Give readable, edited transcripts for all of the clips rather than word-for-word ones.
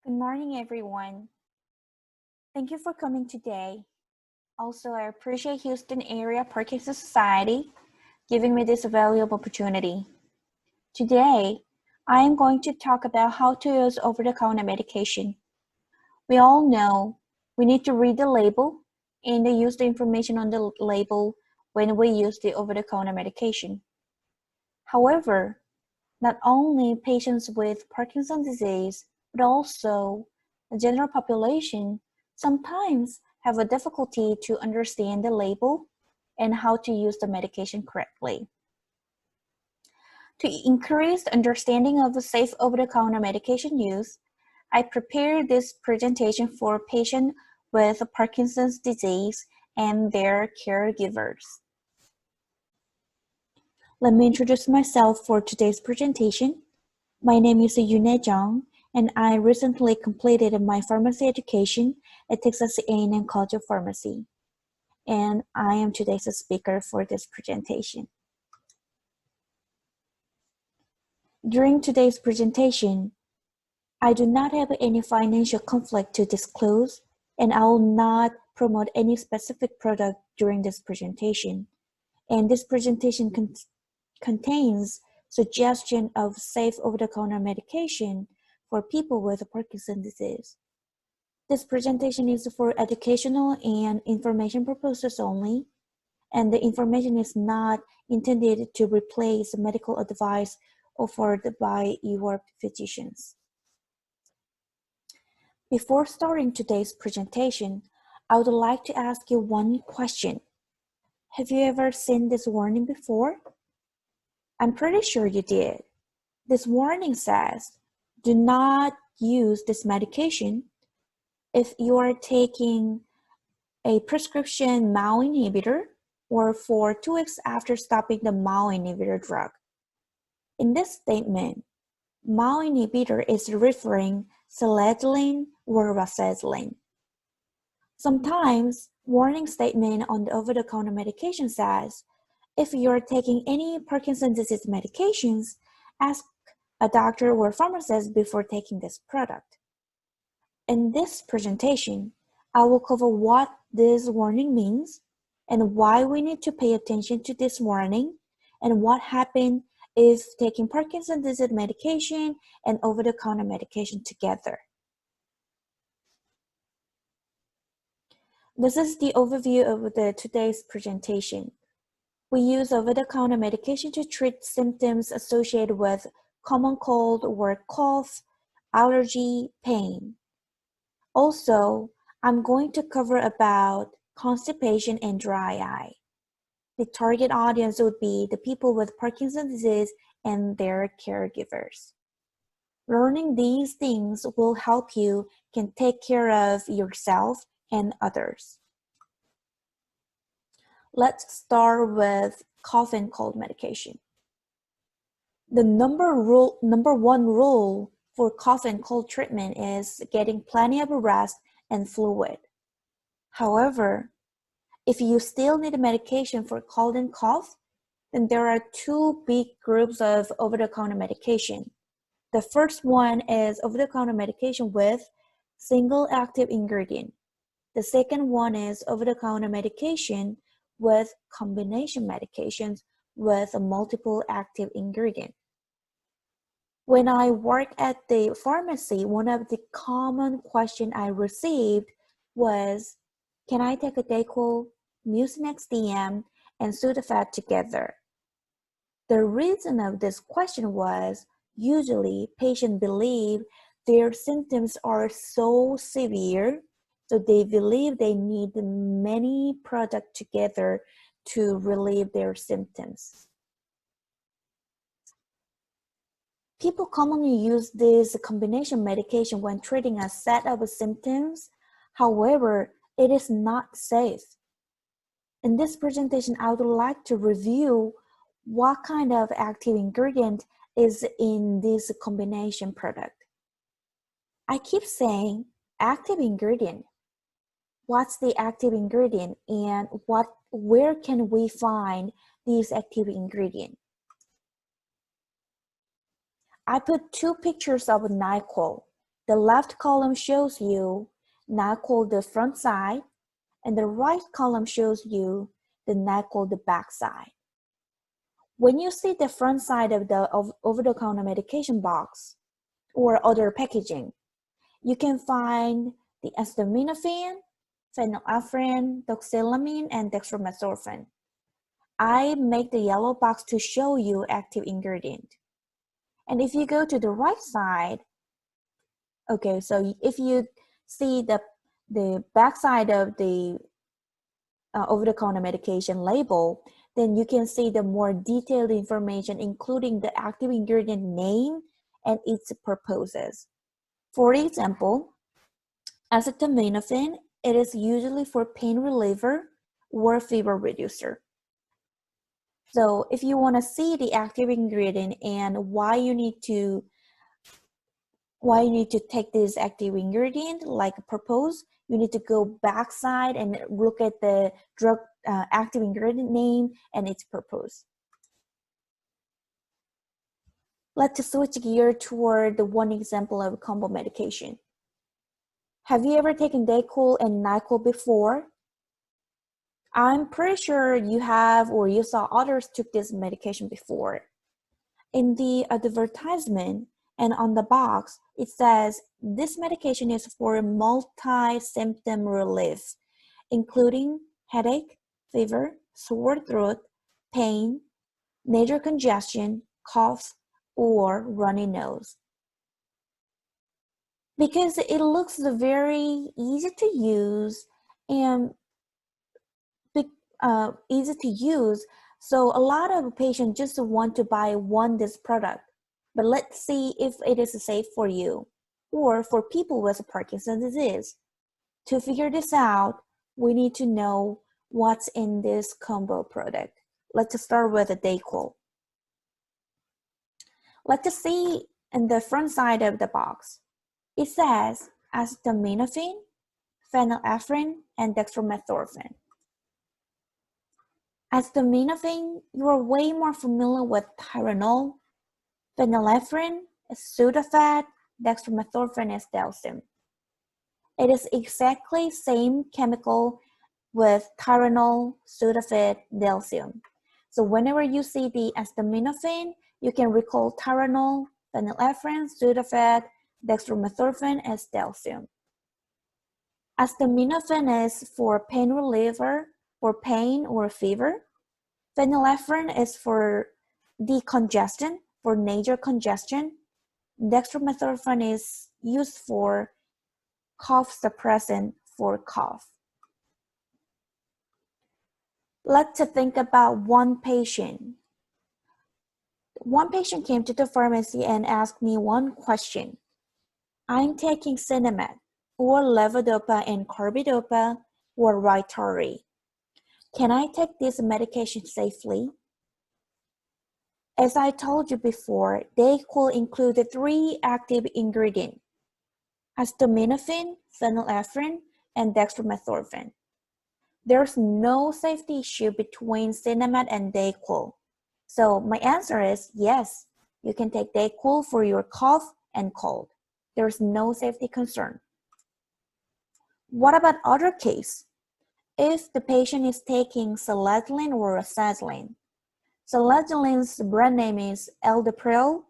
Good morning, everyone. Thank you for coming today. Also, I appreciate Houston Area Parkinson's Society giving me this valuable opportunity. Today, I am going to talk about how to use over-the-counter medication. We all know we need to read the label and use the information on the label when we use the over-the-counter medication. However, not only patients with Parkinson's disease, but also the general population sometimes have a difficulty to understand the label and how to use the medication correctly. To increase the understanding of the safe over-the-counter medication use, I prepared this presentation for patients with Parkinson's disease and their caregivers. Let me introduce myself for today's presentation. My name is Eunae Jeong, and I recently completed my pharmacy education at Texas A&M College of Pharmacy. And I am today's speaker for this presentation. During today's presentation, I do not have any financial conflict to disclose, and I will not promote any specific product during this presentation. And this presentation contains suggestion of safe over-the-counter medication for people with Parkinson's disease. This presentation is for educational and information purposes only, and the information is not intended to replace medical advice offered by your physicians. Before starting today's presentation, I would like to ask you one question. Have you ever seen this warning before? I'm pretty sure you did. This warning says, do not use this medication if you are taking a prescription MAO inhibitor or for 2 weeks after stopping the MAO inhibitor drug. In this statement, MAO inhibitor is referring selegiline or rasagili. Sometimes, warning statement on the over-the-counter medication says, if you're taking any Parkinson's disease medications, ask a doctor or pharmacist before taking this product. In this presentation, I will cover what this warning means and why we need to pay attention to this warning and what happens if taking Parkinson's disease medication and over-the-counter medication together. This is the overview of today's presentation. We use over-the-counter medication to treat symptoms associated with common cold or cough, allergy, pain. Also, I'm going to cover about constipation and dry eye. The target audience would be the people with Parkinson's disease and their caregivers. Learning these things will help you can take care of yourself and others. Let's start with cough and cold medication. The number one rule for cough and cold treatment is getting plenty of rest and fluid. However, if you still need medication for cold and cough, then there are two big groups of over-the-counter medication. The first one is over-the-counter medication with single active ingredient. The second one is over-the-counter medication with combination medications with a multiple active ingredient. When I worked at the pharmacy, one of the common questions I received was, can I take a DayQuil, Mucinex DM, and Sudafed together? The reason of this question was, usually patients believe their symptoms are so severe, so they believe they need many products together to relieve their symptoms. People commonly use this combination medication when treating a set of symptoms. However, it is not safe. In this presentation, I would like to review what kind of active ingredient is in this combination product. I keep saying active ingredient. What's the active ingredient and where can we find these active ingredients? I put two pictures of NyQuil. The left column shows you NyQuil the front side, and the right column shows you the NyQuil the back side. When you see the front side of the over-the-counter medication box or other packaging, you can find the acetaminophen, phenylephrine, doxylamine, and dextromethorphan. I make the yellow box to show you active ingredient. And if you go to the right side, okay, so if you see the back side of the over-the-counter medication label, then you can see the more detailed information, including the active ingredient name and its purposes. For example, acetaminophen, it is usually for pain reliever or fever reducer. So if you want to see the active ingredient and why you need to take this active ingredient, like purpose, you need to go backside and look at the drug active ingredient name and its purpose. Let's switch gear toward the one example of combo medication. Have you ever taken DayQuil and NyQuil before? I'm pretty sure you have, or you saw others took this medication before. In the advertisement and on the box, it says this medication is for multi-symptom relief, including headache, fever, sore throat, pain, nasal congestion, cough, or runny nose. Because it looks very easy to use and so a lot of patients just want to buy this product. But let's see if it is safe for you or for people with Parkinson's disease. To figure this out, we need to know what's in this combo product. Let's start with the DayQuil. Let's see in the front side of the box. It says acetaminophen, phenylephrine, and dextromethorphan. Acetaminophen, you are way more familiar with Tylenol. Phenylephrine is Sudafed, dextromethorphan is Delsym. It is exactly same chemical with Tylenol, Sudafed, Delsym. So whenever you see the acetaminophen, you can recall Tylenol, phenylephrine, Sudafed, dextromethorphan as Delsym. Acetaminophen is for pain reliever, for pain or fever. Phenylephrine is for decongestant, for nasal congestion. Dextromethorphan is used for cough suppressant for cough. Let's think about one patient. One patient came to the pharmacy and asked me one question. I'm taking Sinemet or levodopa and carbidopa or Rytary. Can I take this medication safely? As I told you before, DayQuil included 3 active ingredients: acetaminophen, phenylephrine, and dextromethorphan. There's no safety issue between Sinemet and DayQuil. So my answer is yes, you can take DayQuil for your cough and cold. There's no safety concern. What about other case? If the patient is taking selegiline or rasagili. Selegiline's brand name is Aleve,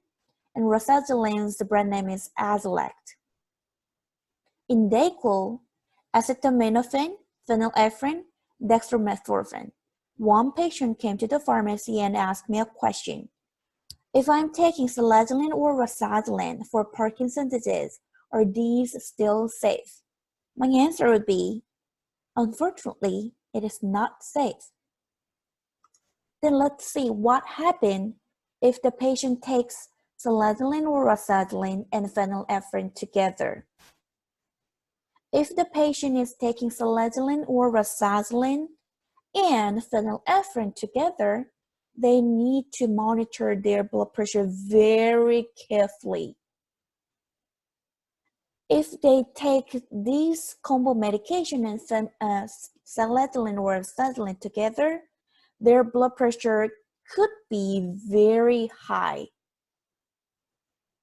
and rasagiline's brand name is Azilect. In DayQuil, acetaminophen, phenylephrine, dextromethorphan. One patient came to the pharmacy and asked me a question. If I'm taking selegiline or rasagili for Parkinson's disease, are these still safe? My answer would be, unfortunately, it is not safe. Then let's see what happens if the patient takes selegiline or rasagili and phenylephrine together. If the patient is taking selegiline or rasagili and phenylephrine together, they need to monitor their blood pressure very carefully. If they take these combo medication and selegiline or rasagili together, their blood pressure could be very high.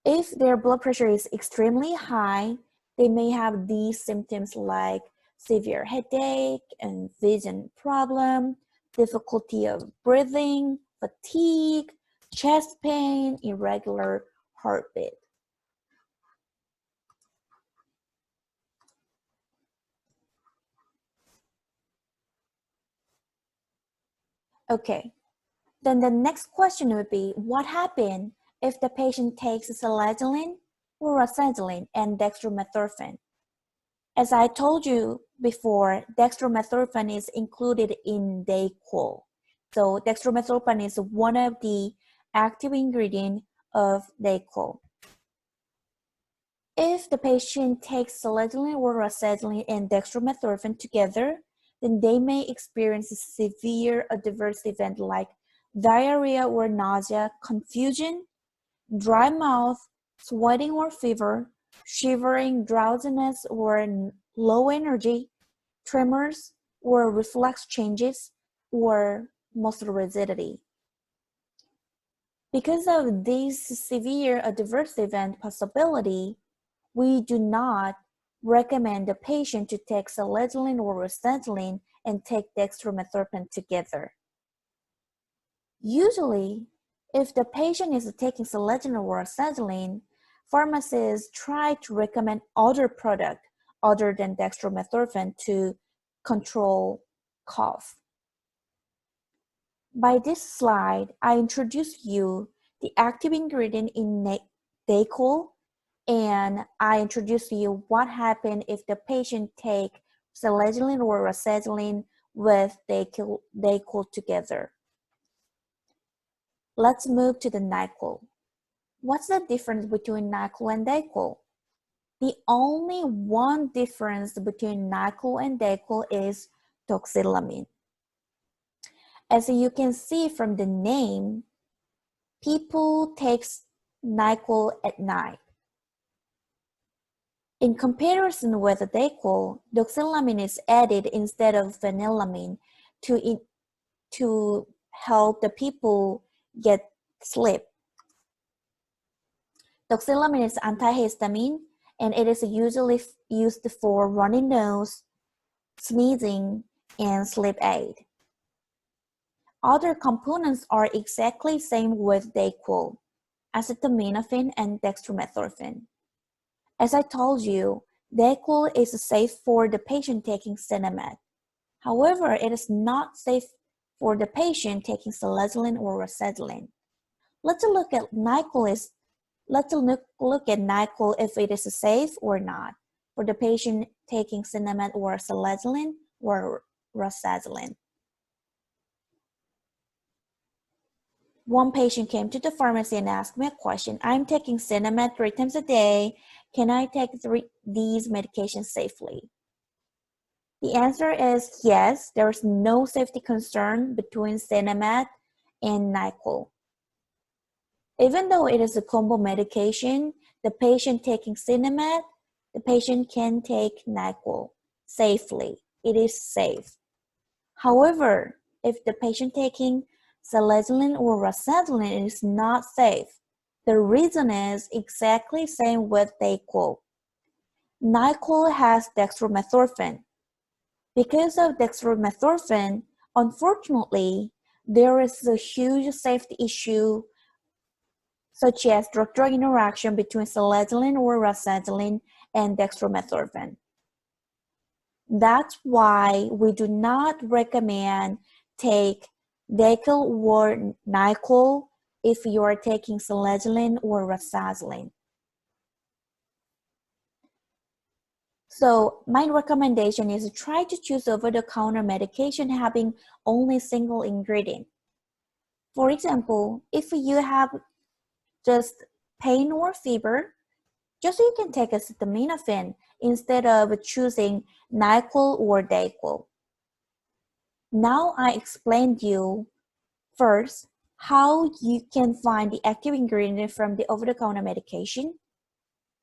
If their blood pressure is extremely high, they may have these symptoms like severe headache and vision problem, difficulty of breathing, fatigue, chest pain, irregular heartbeat. Okay, then the next question would be, what happens if the patient takes selegiline or rasagili and dextromethorphan? As I told you before, dextromethorphan is included in DayQuil. So dextromethorphan is one of the active ingredients of DayQuil. If the patient takes selegiline or rasagili and dextromethorphan together, then they may experience a severe adverse event like diarrhea or nausea, confusion, dry mouth, sweating or fever, shivering, drowsiness or low energy, tremors or reflex changes, or muscle rigidity. Because of this severe adverse event possibility, we do not recommend the patient to take selegiline or rasagili and take dextromethorphan together. Usually, if the patient is taking selegiline or rasagili, pharmacists try to recommend other product other than dextromethorphan to control cough. By this slide, I introduce you the active ingredient in DayQuil, and I introduce you what happens if the patient take selegiline or rasagili with DayQuil together. Let's move to the NyQuil. What's the difference between NyQuil and DayQuil? The only one difference between NyQuil and DayQuil is toxylamine. As you can see from the name, people take NyQuil at night. In comparison with DayQuil, toxylamine is added instead of phenylamine to help the people get sleep. Toxylamine is antihistamine, and it is usually used for runny nose, sneezing, and sleep aid. Other components are exactly same with DayQuil, Acetaminophen and dextromethorphan. As I told you, DayQuil is safe for the patient taking Sinemet. However, it is not safe for the patient taking selegiline or rasagili. Let's look at NyQuil if it is safe or not for the patient taking Sinemet or selegiline or rasagili. One patient came to the pharmacy and asked me a question. I'm taking Sinemet 3 times a day. Can I take these medications safely? The answer is yes. There is no safety concern between Sinemet and NyQuil. Even though it is a combo medication, the patient taking Sinemet, the patient can take NyQuil safely. It is safe. However, if the patient taking selegiline or rasagili is not safe, the reason is exactly same with DayQuil. NyQuil has dextromethorphan. Because of dextromethorphan, unfortunately, there is a huge safety issue such as drug-drug interaction between selegiline or rasagili and dextromethorphan. That's why we do not recommend take DayQuil or NyQuil if you are taking selegiline or rasagili. So my recommendation is try to choose over-the-counter medication having only single ingredient. For example, if you have just pain or fever, just you can take acetaminophen instead of choosing NyQuil or DayQuil. Now I explained you first how you can find the active ingredient from the over-the-counter medication.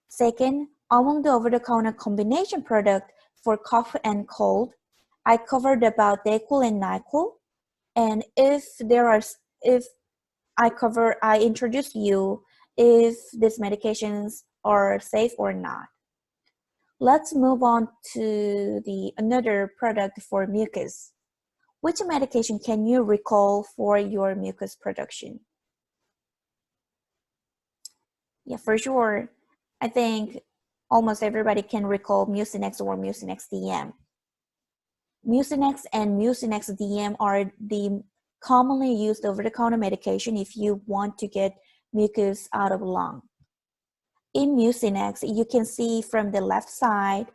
Second, among the over-the-counter combination product for cough and cold, I covered about DayQuil and NyQuil. And if I introduce you if these medications are safe or not. Let's move on to another product for mucus. Which medication can you recall for your mucus production? Yeah, for sure. I think almost everybody can recall Mucinex or Mucinex DM. Mucinex and Mucinex DM are the commonly used over-the-counter medication if you want to get mucus out of the lung. In Mucinex, you can see from the left side,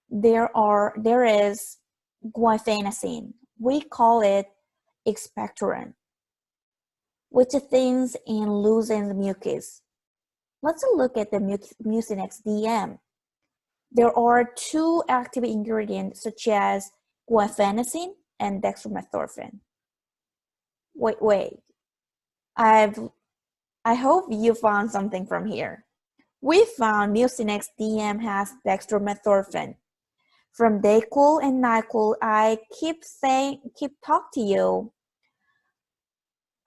there is guaifenesin. We call it expectorant, which thins and loosens mucus. Let's look at the Mucinex DM. There are two active ingredients such as guaifenesin and dextromethorphan. Wait. I hope you found something from here. We found Mucinex DM has dextromethorphan. From DayQuil and NyQuil, I keep talk to you.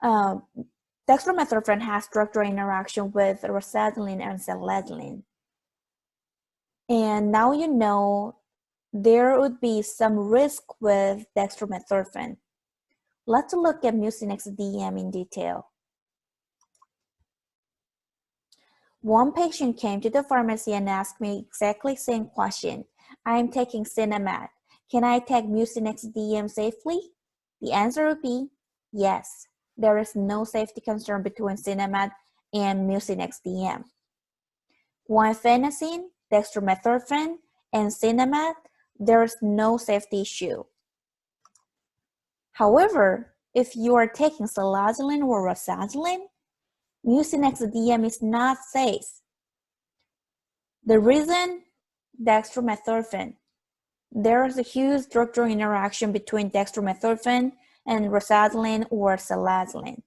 Dextromethorphan has structural interaction with rasagili and selegiline. And now you know there would be some risk with dextromethorphan. Let's look at Mucinex DM in detail. One patient came to the pharmacy and asked me exactly the same question. I am taking Sinemet. Can I take Mucinex DM safely? The answer would be yes. There is no safety concern between Sinemet and Mucinex DM. Guaifenesin, dextromethorphan, and Sinemet, there is no safety issue. However, if you are taking selegiline or rasagili, Mucinex DM is not safe. The reason, dextromethorphan. There is a huge structural interaction between dextromethorphan and rasagili or selegiline.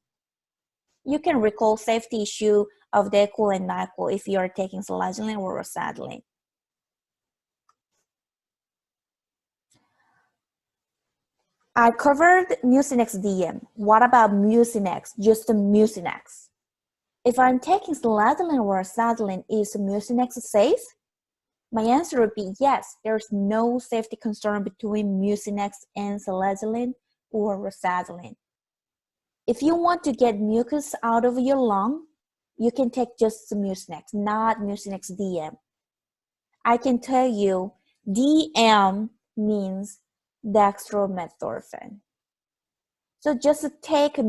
You can recall safety issue of DayQuil and NyQuil if you are taking selegiline or rasagili. I covered Mucinex DM. What about Mucinex? Just the Mucinex. If I'm taking selegiline or rasagili, is Mucinex safe? My answer would be yes. There's no safety concern between Mucinex and selegiline or rasagili. If you want to get mucus out of your lung, you can take just the Mucinex, not Mucinex DM. I can tell you, DM means dextromethorphan. So just take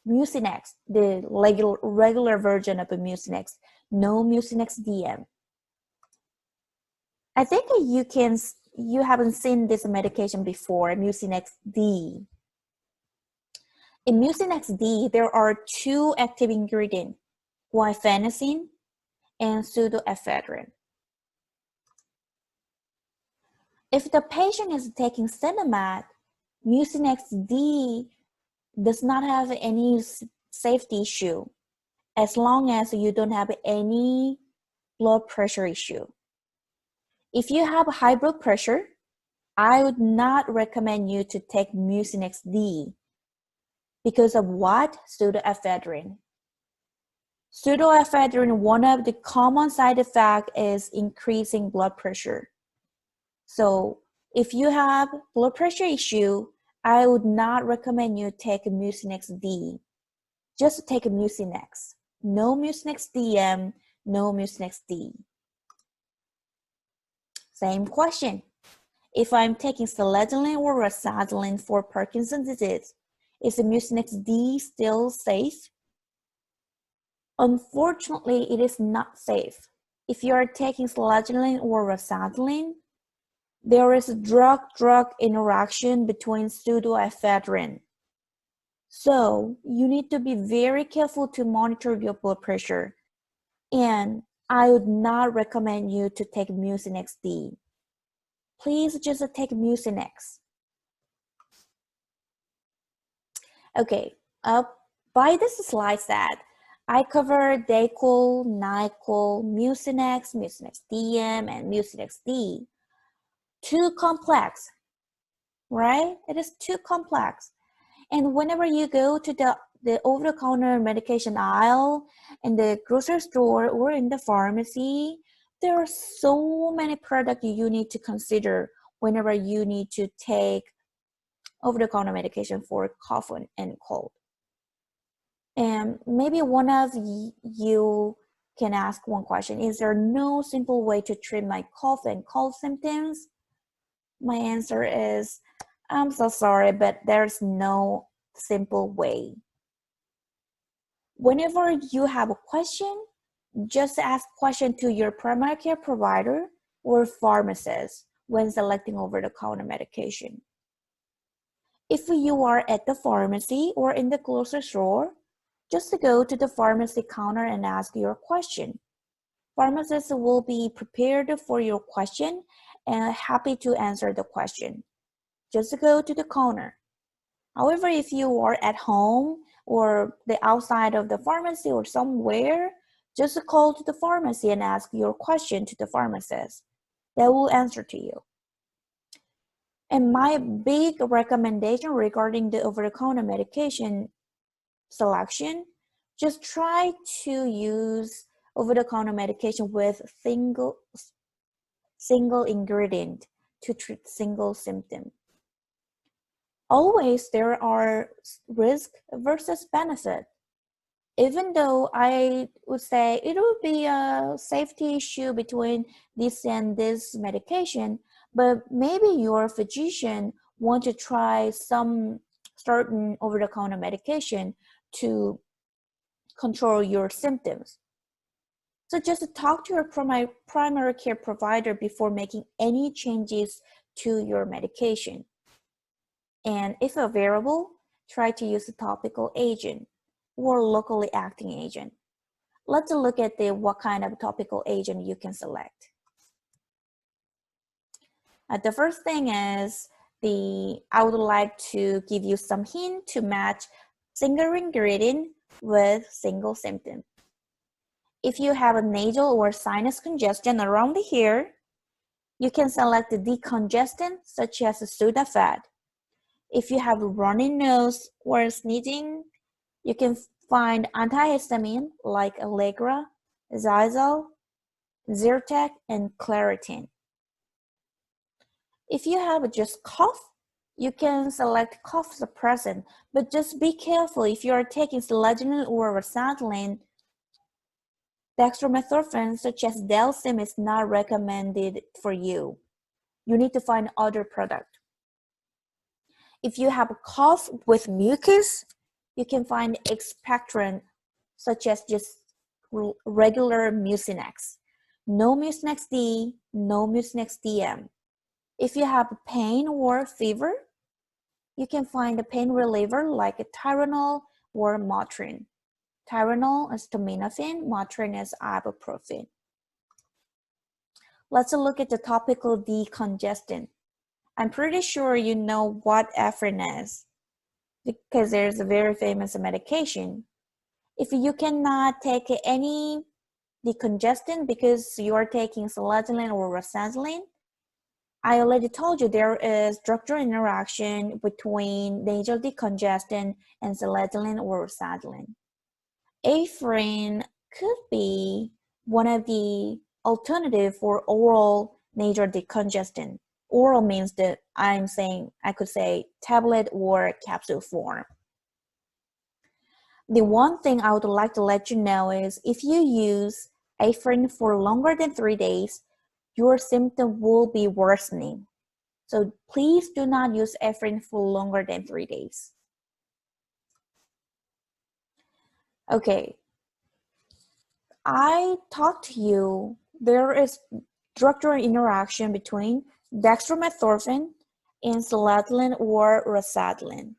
Mucinex, the regular version of a Mucinex, no Mucinex DM. I think you haven't seen this medication before, Mucinex D. In Mucinex D, there are two active ingredients, guaifenesin and pseudoephedrine. If the patient is taking Sinemet, Mucinex D does not have any safety issue as long as you don't have any blood pressure issue. If you have high blood pressure, I would not recommend you to take Mucinex D because of what? Pseudoephedrine. Pseudoephedrine, one of the common side effects is increasing blood pressure. So if you have blood pressure issue, I would not recommend you take Mucinex D. Just take Mucinex. No Mucinex DM, no Mucinex D. Same question. If I'm taking selegiline or rasagili for Parkinson's disease, is the Mucinex D still safe? Unfortunately, it is not safe. If you are taking selegiline or rasagili, there is a drug-drug interaction between pseudoephedrine. So you need to be very careful to monitor your blood pressure. And I would not recommend you to take Mucinex D. Please just take Mucinex. Okay, by this slide set, I covered DayQuil, NyQuil, Mucinex, Mucinex DM, and Mucinex D. Too complex, right? It is too complex. And whenever you go to the the over-the-counter medication aisle in the grocery store or in the pharmacy, there are so many products you need to consider whenever you need to take over-the-counter medication for cough and cold. And maybe one of you can ask one question: is there no simple way to treat my cough and cold symptoms? My answer is, I'm so sorry, but there's no simple way. Whenever you have a question, just ask question to your primary care provider or pharmacist when selecting over-the-counter medication. If you are at the pharmacy or in the grocery store, just go to the pharmacy counter and ask your question. Pharmacists will be prepared for your question and happy to answer the question. Just go to the counter. However, if you are at home or the outside of the pharmacy or somewhere, just call to the pharmacy and ask your question to the pharmacist. They will answer to you. And my big recommendation regarding the over-the-counter medication selection, just try to use over-the-counter medication with single ingredient to treat single symptom. Always there are risk versus benefit. Even though I would say it would be a safety issue between this and this medication, but maybe your physician want to try some certain over-the-counter medication to control your symptoms. So just talk to your primary care provider before making any changes to your medication. And if available, try to use a topical agent or locally acting agent. Let's look at what kind of topical agent you can select. The first thing is I would like to give you some hint to match single ingredient with single symptom. If you have a nasal or sinus congestion around the ear, you can select the decongestant such as Sudafed. If you have a runny nose or sneezing, you can find antihistamine like Allegra, Zizal, Zyrtec, and Claritin. If you have just cough, you can select cough suppressant, but just be careful if you are taking selegiline or rasagili. Dextromethorphan such as Delsim is not recommended for you. You need to find other product. If you have a cough with mucus, you can find expectorant such as just regular Mucinex. No Mucinex D, no Mucinex DM. If you have pain or fever, you can find a pain reliever like a Tylenol or Motrin. Tylenol is Acetaminophen, Motrin is Ibuprofen. Let's look at the topical decongestant. I'm pretty sure you know what Afrin is because there's a very famous medication. If you cannot take any decongestant because you are taking selegiline or rasagili, I already told you there is drug-drug interaction between nasal decongestant and selegiline or rasagili. Afrin could be one of the alternative for oral nasal decongestant. Oral means that I could say tablet or capsule form. The one thing I would like to let you know is if you use Afrin for longer than 3 days, your symptom will be worsening. So please do not use Afrin for longer than 3 days. Okay, I talked to you, there is drug-drug interaction between dextromethorphan and selegiline or rasagili.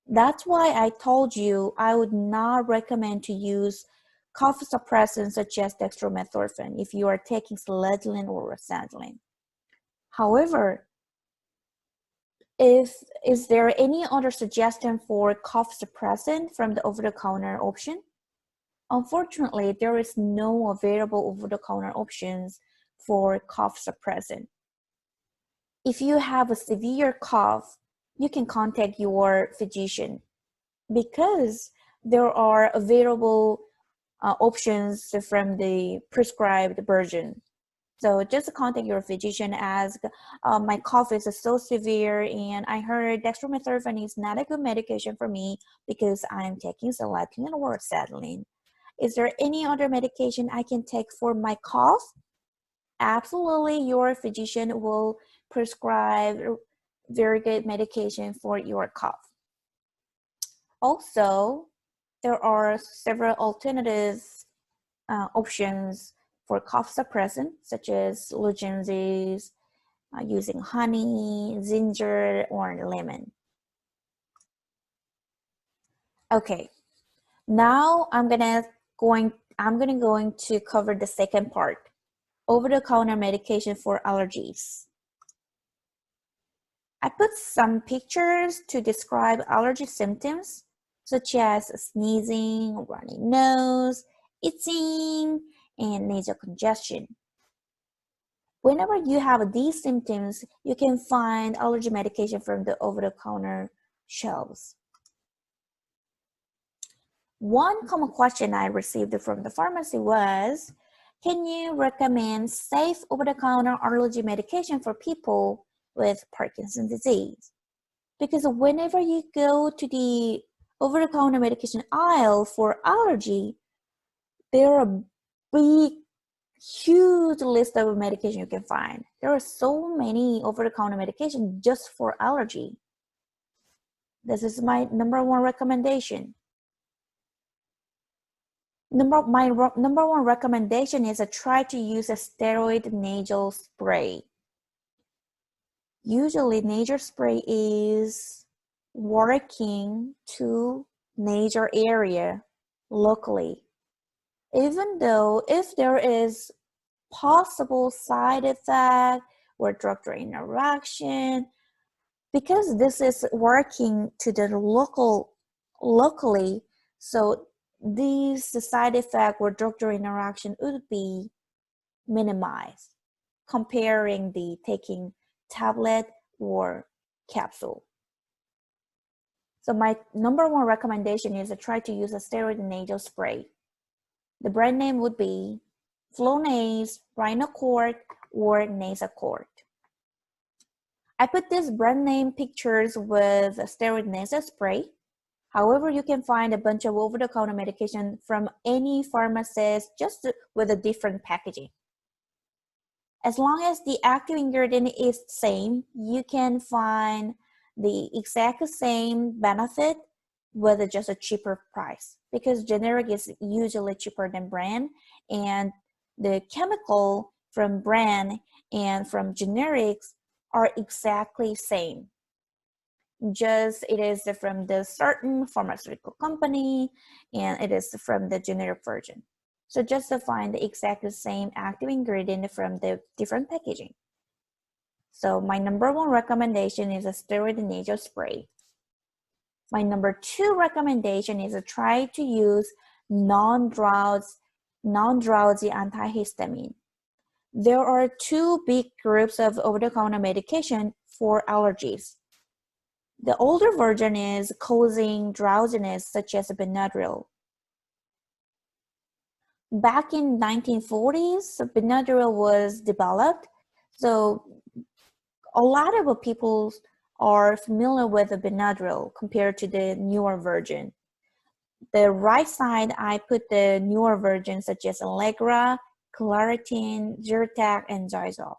That's why I told you I would not recommend to use cough suppressants such as dextromethorphan if you are taking selegiline or rasagili. However, is there any other suggestion for cough suppressant from the over-the-counter option? Unfortunately, there is no available over-the-counter options for cough suppressant. If you have a severe cough, you can contact your physician. because there are available options from the prescribed version. So just contact your physician, ask, my cough is so severe and I heard dextromethorphan is not a good medication for me because I'm taking selegiline or acetaminophen. Is there any other medication I can take for my cough? Absolutely, your physician will prescribe very good medication for your cough. Also, there are several alternative options for cough suppressant, such as lozenges, using honey, ginger, or lemon. Okay, now I'm going to cover the second part, over-the-counter medication for allergies. I put some pictures to describe allergy symptoms, such as sneezing, runny nose, itching, and nasal congestion. Whenever you have these symptoms, you can find allergy medication from the over-the-counter shelves. One common question I received from the pharmacy was, can you recommend safe over-the-counter allergy medication for people with Parkinson's disease? Because whenever you go to the over-the-counter medication aisle for allergy, there are a big, huge list of medication you can find. There are so many over-the-counter medication just for allergy. This is my number one recommendation. My number one recommendation is try to use a steroid nasal spray. Usually nasal spray is working to nasal area locally. Even though if there is possible side effect or drug-drug interaction, because this is working to the locally, so these side effect or drug-drug interaction would be minimized comparing the taking tablet or capsule. So my number one recommendation is to try to use a steroid nasal spray. The brand name would be Flonase, Rhinocort, or Nasacort. I put these brand name pictures with a steroid nasal spray. However, you can find a bunch of over-the-counter medication from any pharmacist just with a different packaging. As long as the active ingredient is the same, you can find the exact same benefit with just a cheaper price, because generic is usually cheaper than brand, and the chemical from brand and from generics are exactly same. Just it is from the certain pharmaceutical company and it is from the generic version. So just to find the exact same active ingredient from the different packaging. So my number one recommendation is a steroid nasal spray. My number two recommendation is to try to use non-drowsy antihistamine. There are two big groups of over-the-counter medication for allergies. The older version is causing drowsiness, such as Benadryl. Back in 1940s, Benadryl was developed, so a lot of people are familiar with the Benadryl compared to the newer version. The right side, I put the newer versions such as Allegra, Claritin, Zyrtec, and Zysol.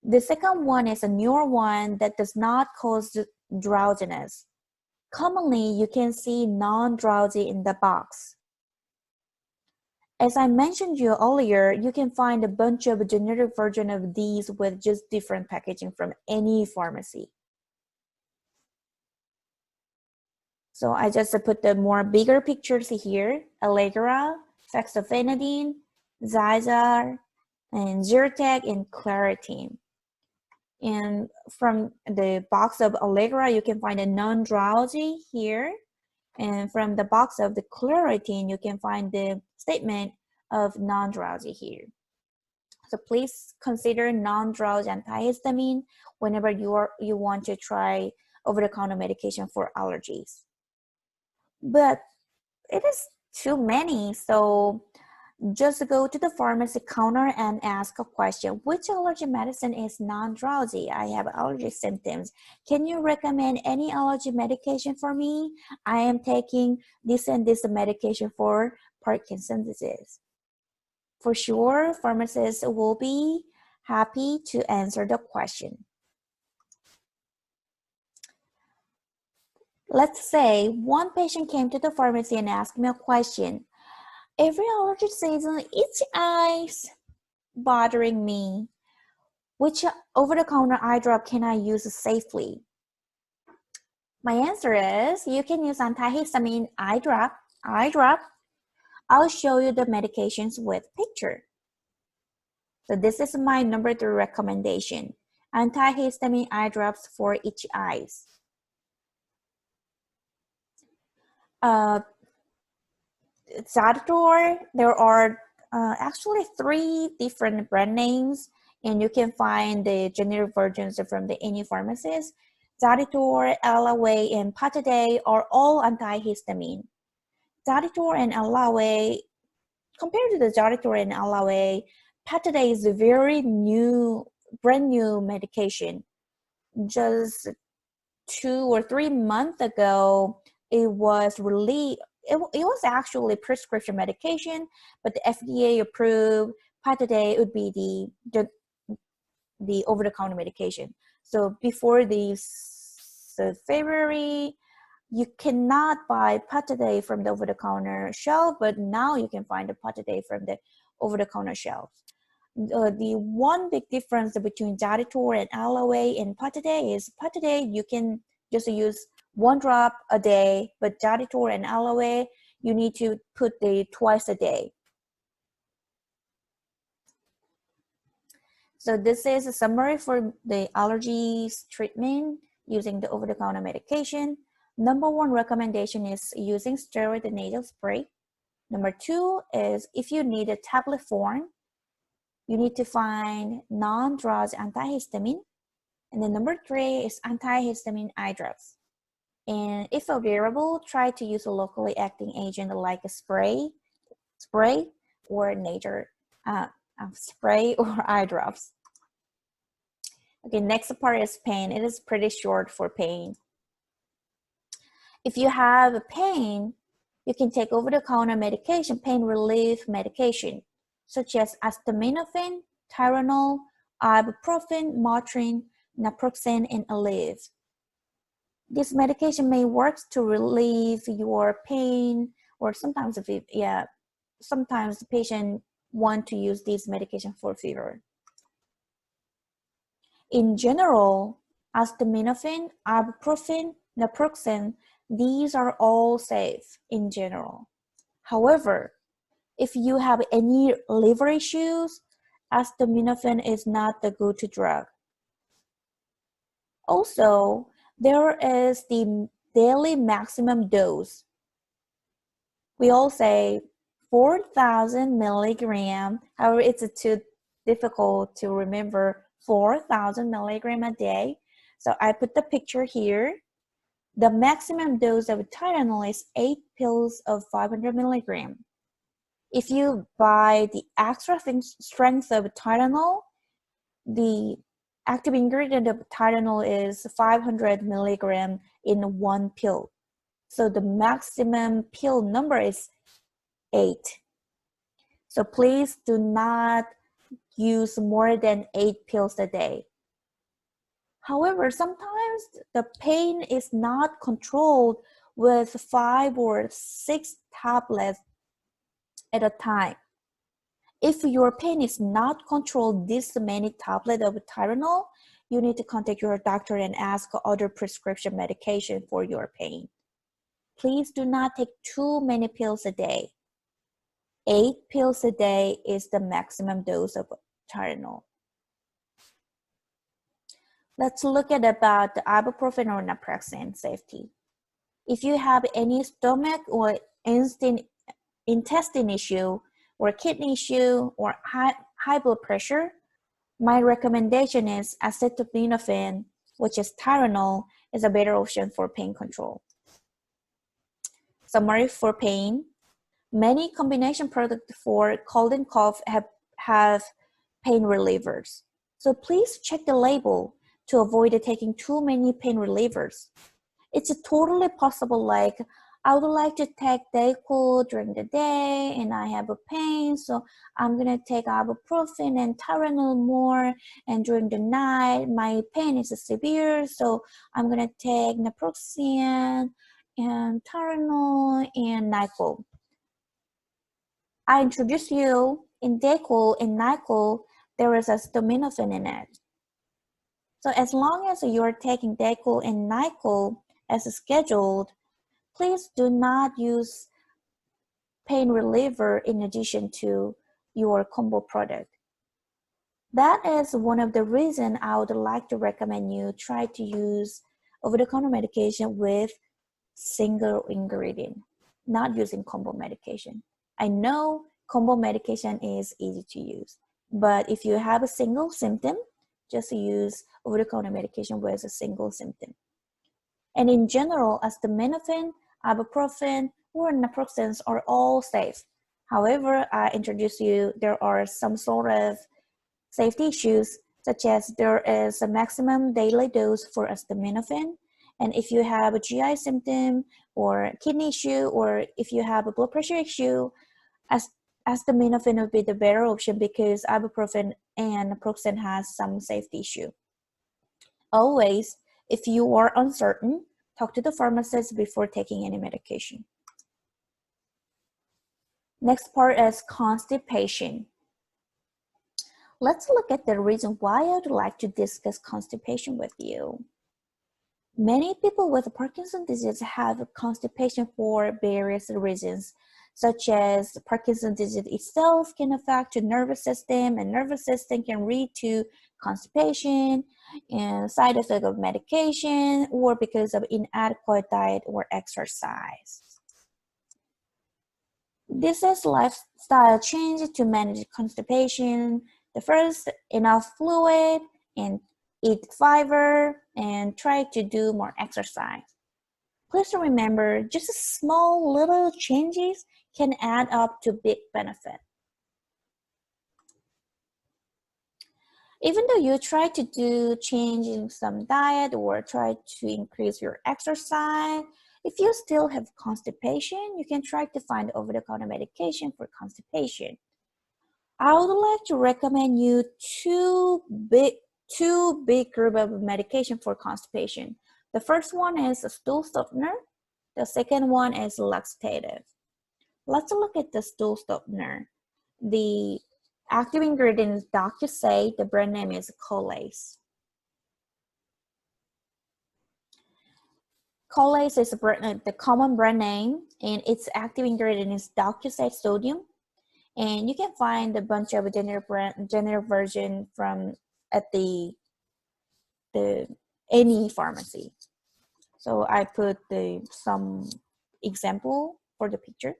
The second one is a newer one that does not cause drowsiness. Commonly, you can see non-drowsy in the box. As I mentioned you earlier, you can find a bunch of generic version of these with just different packaging from any pharmacy. So I just put the more bigger pictures here: Allegra, fexofenadine, Zysol, and Zyrtec, and Claritin. And from the box of Allegra, you can find a non-drowsy here. And from the box of the Claritin, you can find the statement of non-drowsy here. So please consider non-drowsy antihistamine whenever you want to try over-the-counter medication for allergies. But it is too many, so just go to the pharmacy counter and ask a question. Which allergy medicine is non-drowsy? I have allergy symptoms. Can you recommend any allergy medication for me? I am taking this and this medication for Parkinson's disease. For sure, pharmacists will be happy to answer the question. Let's say one patient came to the pharmacy and asked me a question. Every allergy season, itchy eyes bothering me. Which over-the-counter eye drop can I use safely? My answer is you can use antihistamine eye drop. I'll show you the medications with picture. So this is my number 3 recommendation. Antihistamine eye drops for itchy eyes. Zaditor, there are actually 3 different brand names, and you can find the generic versions from any pharmacist. Zaditor, Aleve, and Pataday are all antihistamine. Zaditor and Aleve, compared to the Zaditor and Aleve, Pataday is a very brand new medication. Just 2 or 3 months ago, it was released. It was actually prescription medication, but the FDA approved Pataday would be the over-the-counter medication. So before February, you cannot buy Pataday from the over-the-counter shelf, but now you can find the Pataday from the over-the-counter shelf. The one big difference between Zaditor and Aleve and Pataday is Pataday you can just use 1 drop a day, but Zaditor and Aleve you need to put twice a day. So this is a summary for the allergies treatment using the over-the-counter medication. Number 1 recommendation is using steroid nasal spray. Number 2 is if you need a tablet form, you need to find non-drowsy antihistamine. And then number 3 is antihistamine eye drops. And if available, try to use a locally acting agent like a spray or spray or eye drops. Okay, next part is pain. It is pretty short for pain. If you have pain, you can take over-the-counter medication, pain relief medication, such as Acetaminophen, Tylenol, Ibuprofen, Motrin, Naproxen, and Aleve. This medication may work to relieve your pain, or sometimes sometimes the patient want to use this medication for fever. In general, Acetaminophen, Ibuprofen, Naproxen, these are all safe in general. However, if you have any liver issues, Acetaminophen is not the go-to drug. Also, there is the daily maximum dose. We all say 4,000 milligram. However, it's too difficult to remember 4,000 milligram a day. So I put the picture here. The maximum dose of Tylenol is 8 pills of 500 milligram. If you buy the extra strength of Tylenol, the active ingredient of Tylenol is 500 milligram in 1 pill. So the maximum pill number is 8. So please do not use more than 8 pills a day. However, sometimes the pain is not controlled with 5 or 6 tablets at a time. If your pain is not controlled this many tablets of Tylenol, you need to contact your doctor and ask for other prescription medication for your pain. Please do not take too many pills a day. 8 pills a day is the maximum dose of Tylenol. Let's look at about the ibuprofen or naproxen safety. If you have any stomach or intestine issue or kidney issue or high blood pressure, my recommendation is acetaminophen which is Tylenol, is a better option for pain control. Summary for pain. Many combination products for cold and cough have pain relievers. So please check the label to avoid taking too many pain relievers. It's totally possible, like, I would like to take DayQuil during the day and I have a pain, so I'm gonna take Ibuprofen and Tylenol more, and during the night my pain is severe, so I'm gonna take Naproxen and Tylenol and NyQuil. I introduced you in DayQuil and NyQuil, there is Acetaminophen in it. So as long as you're taking DayQuil and NyQuil as scheduled, please do not use pain reliever in addition to your combo product. That is one of the reasons I would like to recommend you try to use over-the-counter medication with single ingredient, not using combo medication. I know combo medication is easy to use, but if you have a single symptom, just use over-the-counter medication with a single symptom. And in general, acetaminophen, ibuprofen, or naproxen are all safe. However, I introduced you, there are some sort of safety issues, such as there is a maximum daily dose for acetaminophen. And if you have a GI symptom or kidney issue, or if you have a blood pressure issue, acetaminophen would be the better option because ibuprofen and naproxen has some safety issue. Always, if you are uncertain, talk to the pharmacist before taking any medication. Next part is constipation. Let's look at the reason why I would like to discuss constipation with you. Many people with Parkinson's disease have constipation for various reasons, such as Parkinson's disease itself can affect the nervous system, and nervous system can lead to constipation and side effect of medication, or because of inadequate diet or exercise. This is lifestyle change to manage constipation. The first, enough fluid and eat fiber and try to do more exercise. Please remember, just small little changes can add up to big benefit. Even though you try to do change in some diet or try to increase your exercise, if you still have constipation, you can try to find over-the-counter medication for constipation. I would like to recommend you two big group of medication for constipation. The first one is a stool softener. The second one is laxative. Let's look at the stool softener. The active ingredient is DocuSay. The brand name is Colace. Colace is the common brand name, and its active ingredient is DocuSay sodium. And you can find a bunch of generic version from at any pharmacy. So I put some example for the picture.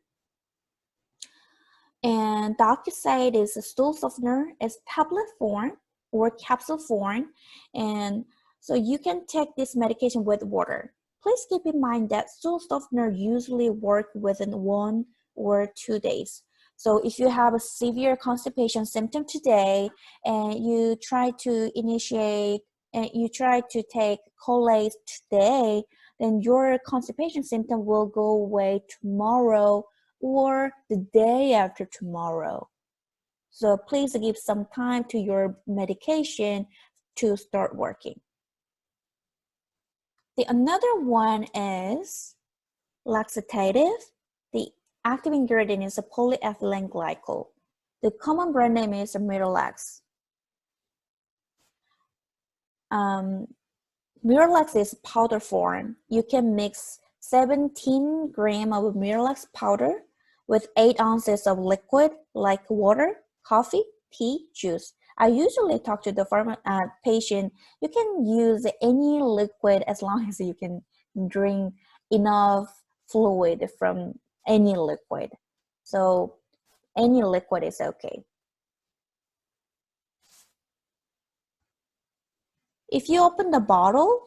And DocuSay is a stool softener, is tablet form or capsule form, and so you can take this medication with water. Please keep in mind that stool softener usually work within 1 or 2 days. So if you have a severe constipation symptom today and you try to initiate and you try to take Colace today, then your constipation symptom will go away tomorrow or the day after tomorrow. So please give some time to your medication to start working. Another one is laxative. The active ingredient is a polyethylene glycol. The common brand name is Miralax. Miralax is powder form. You can mix 17 grams of Miralax powder with 8 ounces of liquid like water, coffee, tea, juice. I usually talk to the patient, you can use any liquid as long as you can drink enough fluid from any liquid. So any liquid is okay. If you open the bottle,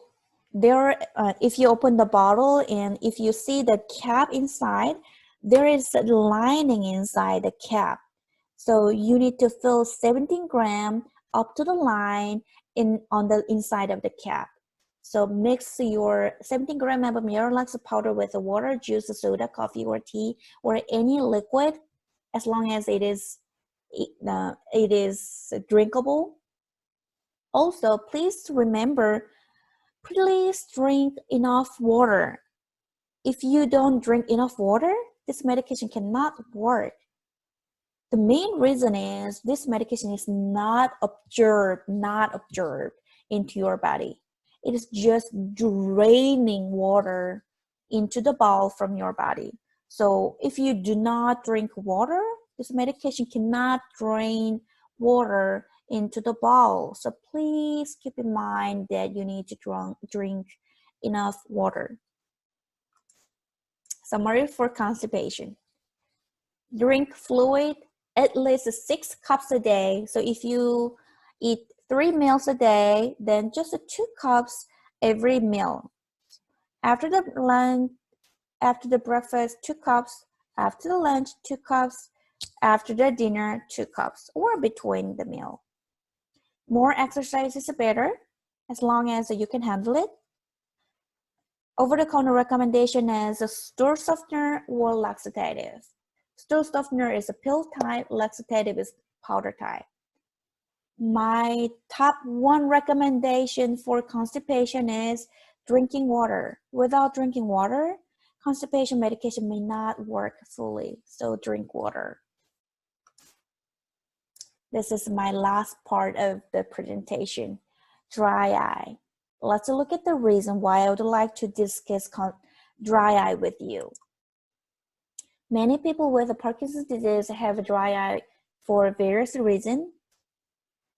if you open the bottle and if you see the cap inside, there is a lining inside the cap. So you need to fill 17 grams up to the line on the inside of the cap. So mix your 17 grams of Miralax powder with water, juice, soda, coffee, or tea, or any liquid, as long as it is drinkable. Also, please remember, please drink enough water. If you don't drink enough water, this medication cannot work. The main reason is this medication is not absorbed into your body. It is just draining water into the bowel from your body. So if you do not drink water, this medication cannot drain water into the bowel. So please keep in mind that you need to drink enough water. Summary for constipation. Drink fluid at least 6 cups a day. So if you eat 3 meals a day, then just 2 cups every meal. After the breakfast, 2 cups. After the lunch, 2 cups. After the dinner, 2 cups, or between the meal. More exercise is better, as long as you can handle it. Over-the-counter recommendation is a stool softener or laxative. Stool softener is a pill type, laxative is powder type. My top 1 recommendation for constipation is drinking water. Without drinking water, constipation medication may not work fully, so drink water. This is my last part of the presentation, dry eye. Let's look at the reason why I would like to discuss dry eye with you. Many people with Parkinson's disease have dry eye for various reasons.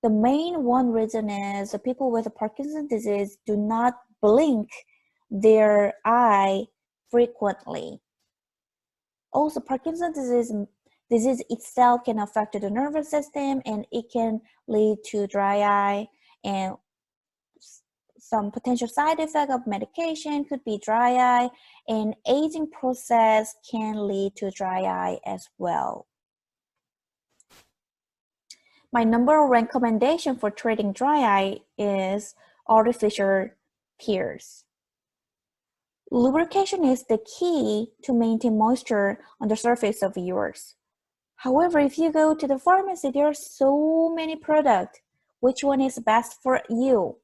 The main one reason is people with Parkinson's disease do not blink their eye frequently. Also, Parkinson's disease itself can affect the nervous system, and it can lead to dry eye, and some potential side effect of medication could be dry eye, and aging process can lead to dry eye as well. My number 1 recommendation for treating dry eye is artificial tears. Lubrication is the key to maintain moisture on the surface of yours. However, if you go to the pharmacy, there are so many products. Which one is best for you?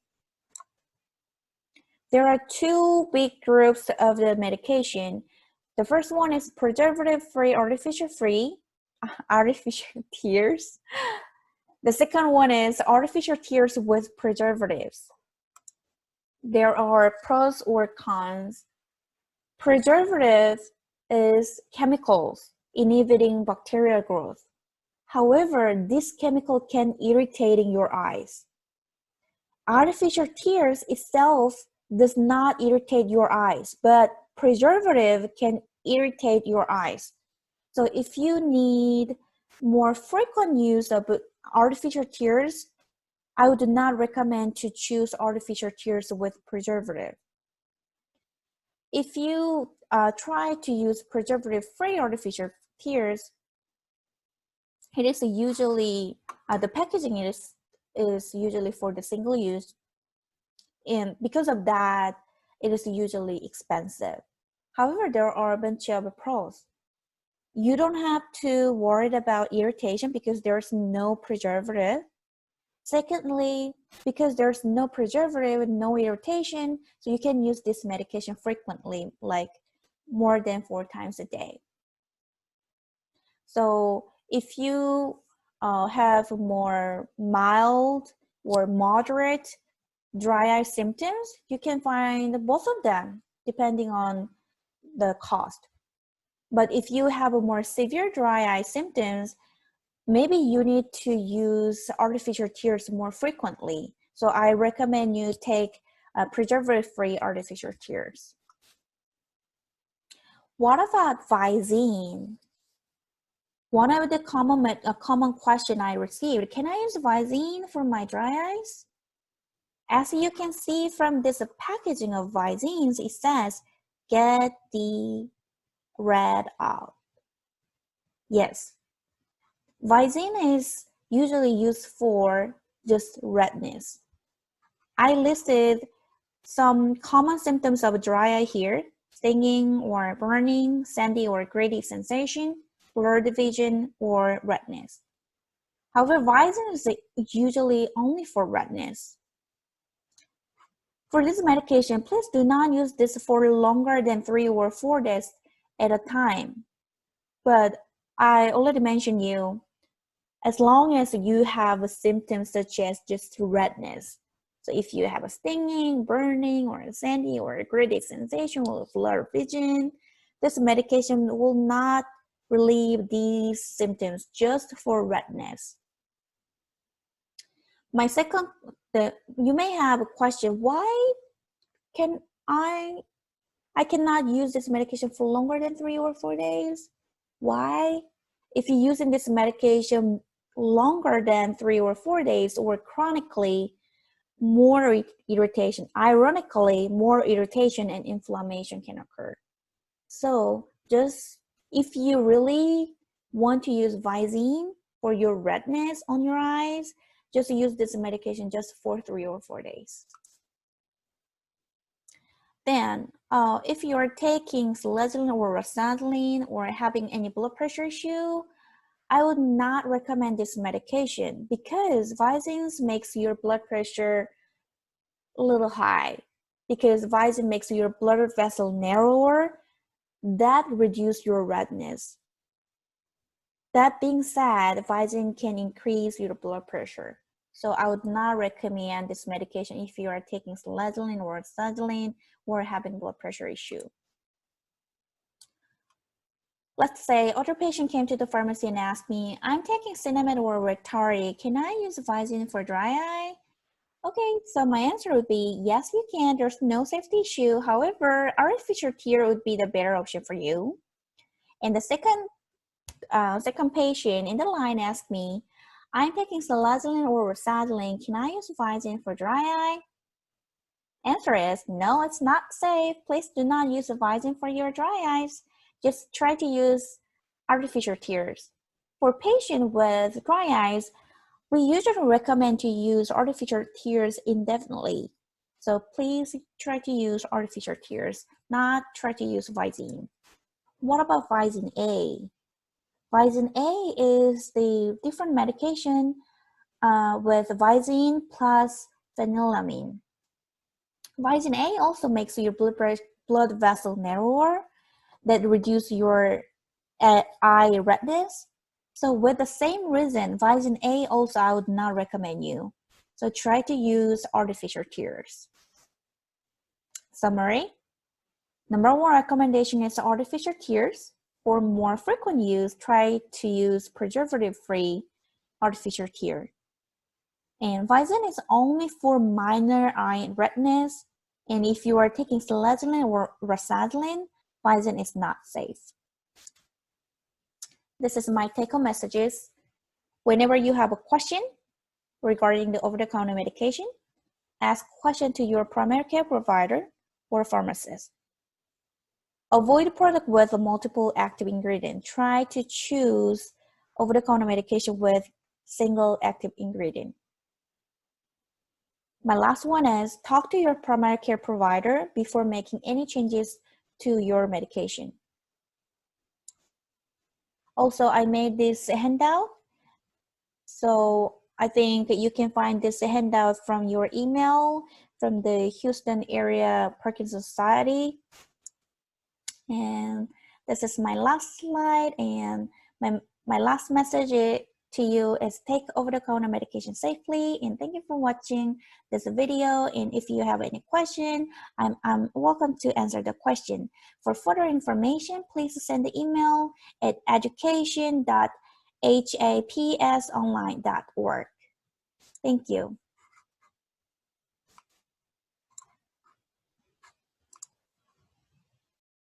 There are 2 big groups of the medication. The first one is preservative-free, artificial tears. The second one is artificial tears with preservatives. There are pros or cons. Preservative is chemicals inhibiting bacterial growth. However, this chemical can irritate your eyes. Artificial tears itself does not irritate your eyes, but preservative can irritate your eyes. So if you need more frequent use of artificial tears, I would not recommend to choose artificial tears with preservative. If you try to use preservative-free artificial tears, it is usually, the packaging is usually for the single use, and because of that, it is usually expensive. However, there are a bunch of pros. You don't have to worry about irritation because there's no preservative. Secondly, because there's no preservative, no irritation, so you can use this medication frequently, like more than 4 times a day. So if you have more mild or moderate dry eye symptoms, you can find both of them depending on the cost. But if you have a more severe dry eye symptoms, maybe you need to use artificial tears more frequently. So I recommend you take preservative-free artificial tears. What about Visine? One of the common question I received, can I use Visine for my dry eyes? As you can see from this packaging of Visines, it says, get the red out. Yes, Visine is usually used for just redness. I listed some common symptoms of dry eye here: stinging or burning, sandy or gritty sensation, blurred vision, or redness. However, Visine is usually only for redness. For this medication, please do not use this for longer than 3 or 4 days at a time. But I already mentioned you, as long as you have symptoms such as just redness. So if you have a stinging, burning, or a sandy or a gritty sensation or blurred vision, this medication will not relieve these symptoms just for redness. You may have a question, why can I cannot use this medication for longer than 3 or 4 days? Why? If you're using this medication longer than 3 or 4 days or chronically, more irritation. Ironically, more irritation and inflammation can occur. So just if you really want to use Visine for your redness on your eyes, just use this medication just for 3 or 4 days. Then, if you're taking selegiline or rasagili or having any blood pressure issue, I would not recommend this medication because Visine makes your blood pressure a little high. Because Visine makes your blood vessel narrower, that reduces your redness. That being said, Visine can increase your blood pressure. So I would not recommend this medication if you are taking selegiline or rasagili or having blood pressure issue. Let's say other patient came to the pharmacy and asked me, I'm taking Sinemet or Rectari, can I use Visine for dry eye? Okay, so my answer would be, yes, you can. There's no safety issue. However, artificial tear would be the better option for you. And the second patient in the line asked me, I'm taking selegiline or rasagili, can I use Visine for dry eye? Answer is, no, it's not safe. Please do not use Visine for your dry eyes. Just try to use artificial tears. For patients with dry eyes, we usually recommend to use artificial tears indefinitely. So please try to use artificial tears, not try to use Visine. What about Visine A? Visine A is the different medication with Visine plus phenylamine. Visine A also makes your blood vessel narrower, that reduce your eye redness. So with the same reason, Visine A also I would not recommend you. So try to use artificial tears. Summary. Number 1 recommendation is artificial tears. For more frequent use, try to use preservative-free artificial tear. And Visine is only for minor eye redness. And if you are taking selegiline or rasagili, Visine is not safe. This is my take-home messages. Whenever you have a question regarding the over-the-counter medication, ask question to your primary care provider or pharmacist. Avoid product with a multiple active ingredient. Try to choose over-the-counter medication with single active ingredient. My last one is talk to your primary care provider before making any changes to your medication. Also, I made this handout. So I think you can find this handout from your email from the Houston area Parkinson Society. And this is my last slide, and my last message to you is take over-the-counter medication safely. And thank you for watching this video. And if you have any question, I'm welcome to answer the question. For further information, please send the email at education.hapsonline.org. Thank you.